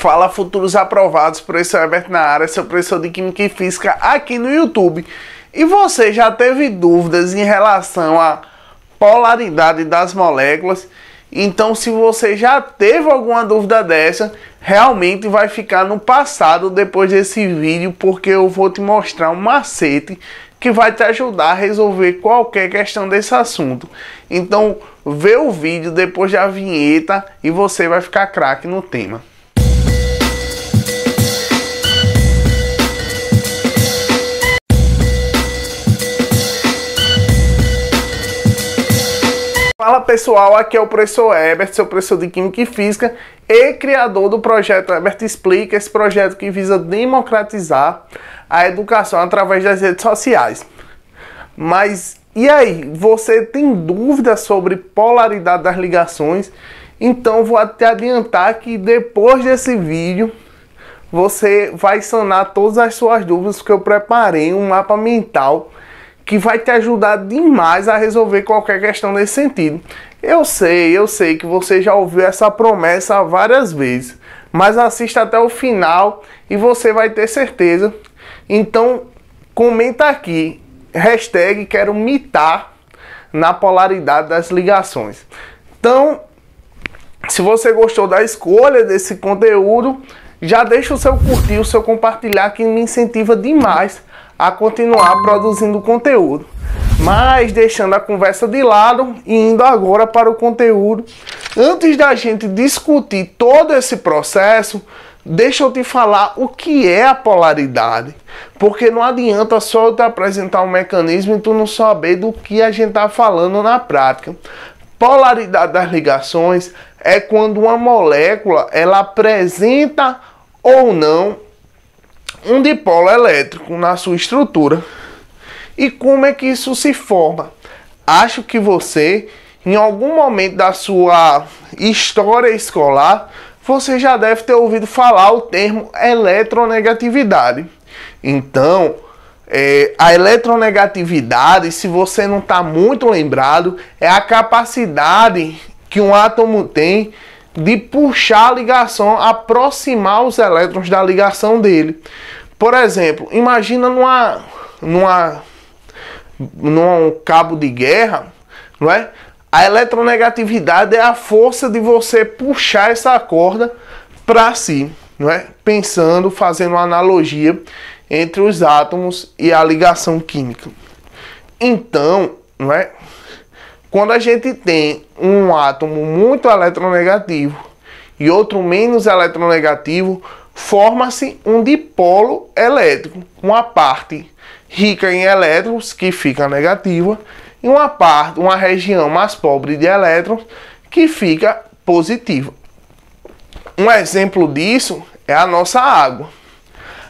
Fala, futuros aprovados, professor Herbert na área, seu professor de Química e Física aqui no YouTube. E você já teve dúvidas em relação à polaridade das moléculas? Então, se você já teve alguma dúvida dessa, realmente vai ficar no passado depois desse vídeo, porque eu vou te mostrar um macete que vai te ajudar a resolver qualquer questão desse assunto. Então, vê o vídeo depois da vinheta e você vai ficar craque no tema. Fala pessoal, aqui é o professor Herbert, seu professor de Química e Física e criador do projeto Herbert Explica, esse projeto que visa democratizar a educação através das redes sociais. Mas e aí, você tem dúvidas sobre polaridade das ligações? Então vou te adiantar que depois desse vídeo você vai sanar todas as suas dúvidas, porque eu preparei um mapa mental que vai te ajudar demais a resolver qualquer questão nesse sentido. Eu sei que você já ouviu essa promessa várias vezes, mas assista até o final e você vai ter certeza. Então, comenta aqui, hashtag quero mitar na polaridade das ligações. Então, se você gostou da escolha desse conteúdo, já deixa o seu curtir, o seu compartilhar, que me incentiva demais a continuar produzindo conteúdo. Mas deixando a conversa de lado e indo agora para o conteúdo, antes da gente discutir todo esse processo, deixa eu te falar o que é a polaridade. Porque não adianta só eu te apresentar um mecanismo e tu não saber do que a gente está falando na prática. Polaridade das ligações é quando uma molécula ela apresenta ou não um dipolo elétrico na sua estrutura. E como é que isso se forma? Acho que você, em algum momento da sua história escolar, você já deve ter ouvido falar o termo eletronegatividade. Então, a eletronegatividade, se você não está muito lembrado, é a capacidade que um átomo tem de puxar a ligação, aproximar os elétrons da ligação dele. Por exemplo, imagina num cabo de guerra, não é? A eletronegatividade é a força de você puxar essa corda para si, não é? Pensando, fazendo uma analogia entre os átomos e a ligação química. Então, não é? Quando a gente tem um átomo muito eletronegativo e outro menos eletronegativo, forma-se um dipolo elétrico. Uma parte rica em elétrons, que fica negativa, e uma região mais pobre de elétrons, que fica positiva. Um exemplo disso é a nossa água.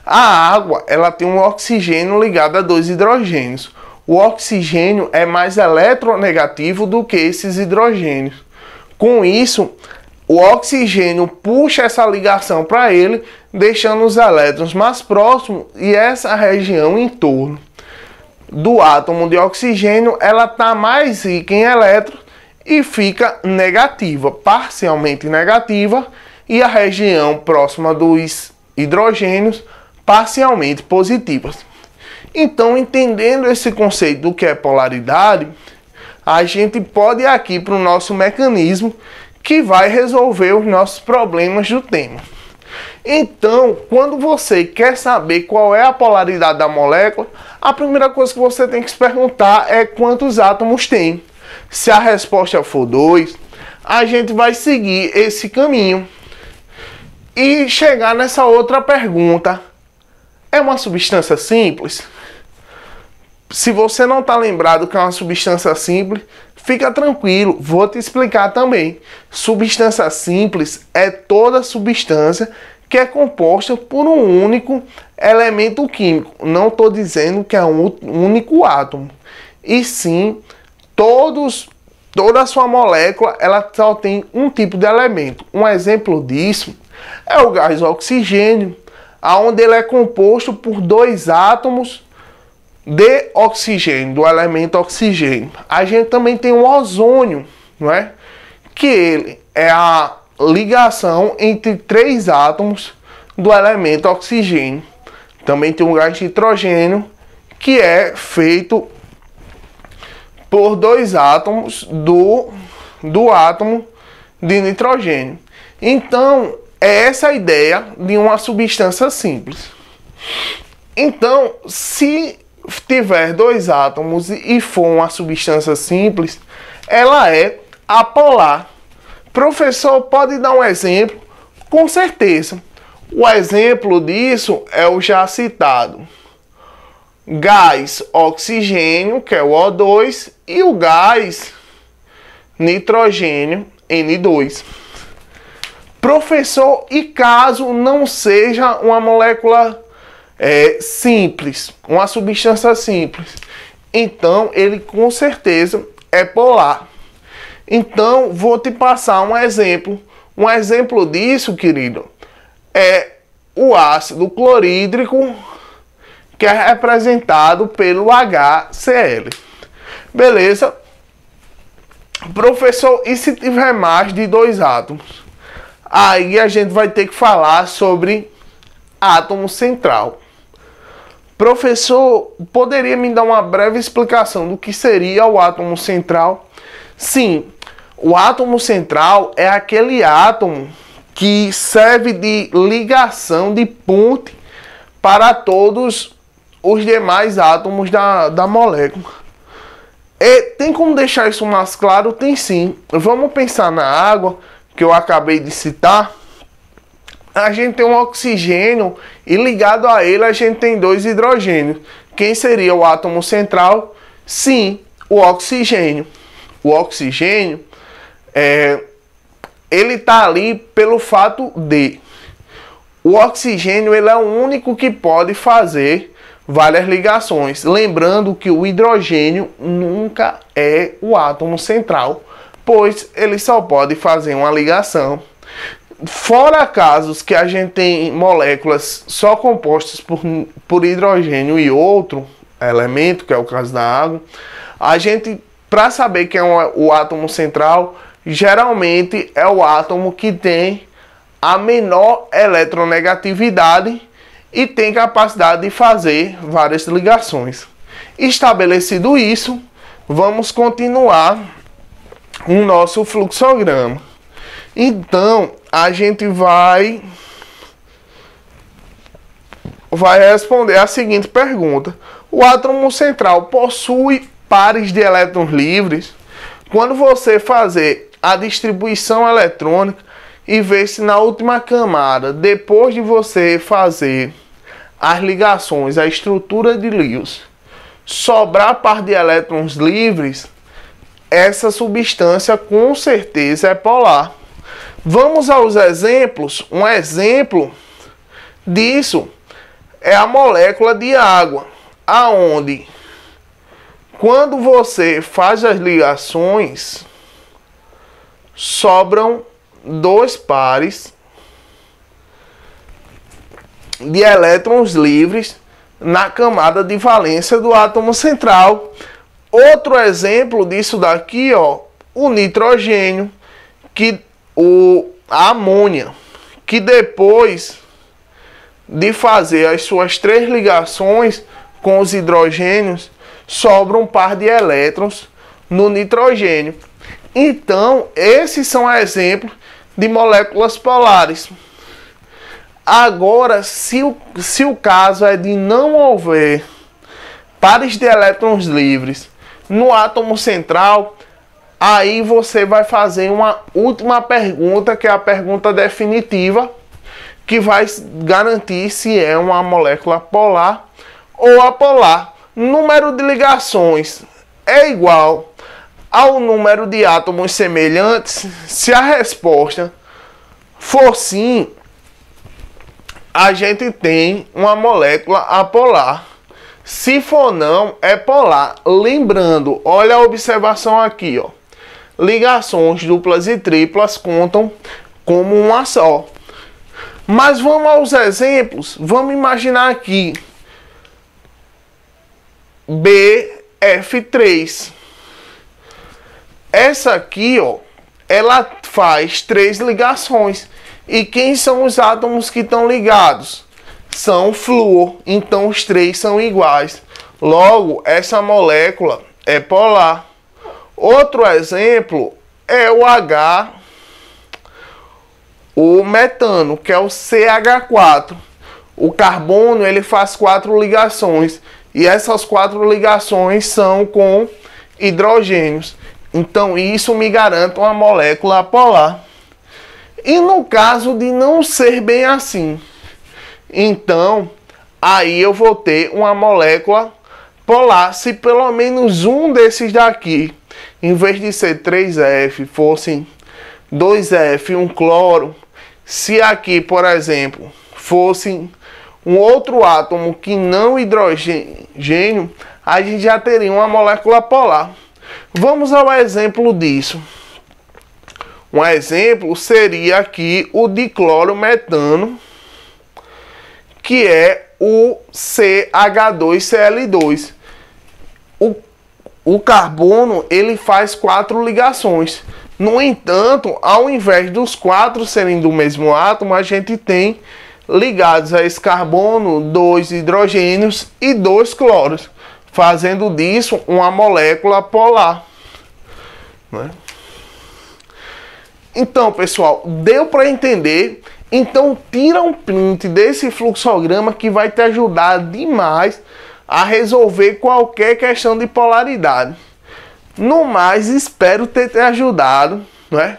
A água, ela tem um oxigênio ligado a dois hidrogênios. O oxigênio é mais eletronegativo do que esses hidrogênios. Com isso, o oxigênio puxa essa ligação para ele, deixando os elétrons mais próximos, e essa região em torno do átomo de oxigênio, ela está mais rica em elétrons e fica negativa, parcialmente negativa, e a região próxima dos hidrogênios, parcialmente positivas. Então, entendendo esse conceito do que é polaridade, a gente pode ir aqui para o nosso mecanismo que vai resolver os nossos problemas do tema. Então, quando você quer saber qual é a polaridade da molécula, a primeira coisa que você tem que se perguntar é quantos átomos tem. Se a resposta for 2, a gente vai seguir esse caminho e chegar nessa outra pergunta. É uma substância simples? Se você não está lembrado que é uma substância simples, fica tranquilo, vou te explicar também. Substância simples é toda substância que é composta por um único elemento químico. Não estou dizendo que é um único átomo, e sim toda a sua molécula ela só tem um tipo de elemento. Um exemplo disso é o gás oxigênio, onde ele é composto por dois átomos de oxigênio, do elemento oxigênio. A gente também tem o ozônio, não é? Que ele é ligação entre 3 átomos do elemento oxigênio. Também tem um gás de nitrogênio, que é feito por 2 átomos do átomo de nitrogênio. Então, é essa a ideia de uma substância simples. Então, se tiver 2 átomos e for uma substância simples, ela é apolar. Professor, pode dar um exemplo? Com certeza. O exemplo disso é o já citado gás oxigênio, que é o O2, e o gás nitrogênio, N2. Professor, e caso não seja uma molécula simples, uma substância simples, então ele com certeza é polar. Então vou te passar um exemplo. Um exemplo disso, querido, é o ácido clorídrico, que é representado pelo HCl. Beleza? Professor, e se tiver mais de 2 átomos? Aí a gente vai ter que falar sobre átomo central. Professor, poderia me dar uma breve explicação do que seria o átomo central? Sim, o átomo central é aquele átomo que serve de ligação, de ponte para todos os demais átomos da molécula. E tem como deixar isso mais claro? Tem sim. Vamos pensar na água, que eu acabei de citar. A gente tem um oxigênio e ligado a ele a gente tem 2 hidrogênios. Quem seria o átomo central? Sim, o oxigênio. O oxigênio, ele está ali pelo fato de o oxigênio ele é o único que pode fazer várias ligações. Lembrando que o hidrogênio nunca é o átomo central, pois ele só pode fazer uma ligação. Fora casos que a gente tem moléculas só compostas por hidrogênio e outro elemento, que é o caso da água, a gente, para saber quem é o átomo central, geralmente é o átomo que tem a menor eletronegatividade e tem capacidade de fazer várias ligações. Estabelecido isso, vamos continuar o nosso fluxograma. Então, a gente vai responder a seguinte pergunta: o átomo central possui pares de elétrons livres? Quando você fazer a distribuição eletrônica e ver se na última camada, depois de você fazer as ligações, a estrutura de Lewis, sobrar par de elétrons livres, essa substância com certeza é polar. Vamos aos exemplos. Um exemplo disso é a molécula de água, aonde quando você faz as ligações, sobram 2 pares de elétrons livres na camada de valência do átomo central. Outro exemplo disso daqui, ó, o nitrogênio, a amônia, que depois de fazer as suas 3 ligações com os hidrogênios, sobra um par de elétrons no nitrogênio. Então, esses são exemplos de moléculas polares. Agora, se o caso é de não houver pares de elétrons livres no átomo central, aí você vai fazer uma última pergunta, que é a pergunta definitiva, que vai garantir se é uma molécula polar ou apolar. Número de ligações é igual ao número de átomos semelhantes? Se a resposta for sim, a gente tem uma molécula apolar. Se for não, é polar. Lembrando, olha a observação aqui, ó. Ligações duplas e triplas contam como uma só. Mas vamos aos exemplos. Vamos imaginar aqui BF3. Essa aqui, ó, ela faz 3 ligações. E quem são os átomos que estão ligados? São flúor, então os 3 são iguais. Logo, essa molécula é polar. Outro exemplo é o metano, que é o CH4. O carbono, ele faz 4 ligações. E essas 4 ligações são com hidrogênios. Então, isso me garante uma molécula polar. E no caso de não ser bem assim, então, aí eu vou ter uma molécula polar se pelo menos um desses daqui, em vez de ser 3F, fossem 2F, um cloro. Se aqui, por exemplo, fosse um outro átomo que não hidrogênio, a gente já teria uma molécula polar. Vamos ao exemplo disso. Um exemplo seria aqui o diclorometano, que é o CH2Cl2. O carbono, ele faz 4 ligações. No entanto, ao invés dos 4 serem do mesmo átomo, a gente tem ligados a esse carbono 2 hidrogênios e 2 cloros, fazendo disso uma molécula polar, né? Então, pessoal, deu para entender? Então, tira um print desse fluxograma que vai te ajudar demais a resolver qualquer questão de polaridade. No mais, espero ter te ajudado, né?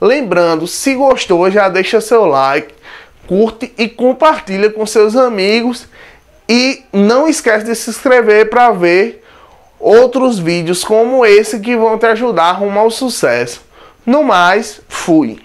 Lembrando, se gostou, já deixa seu like, curte e compartilha com seus amigos. E não esquece de se inscrever para ver outros vídeos como esse que vão te ajudar rumo ao sucesso. No mais, fui!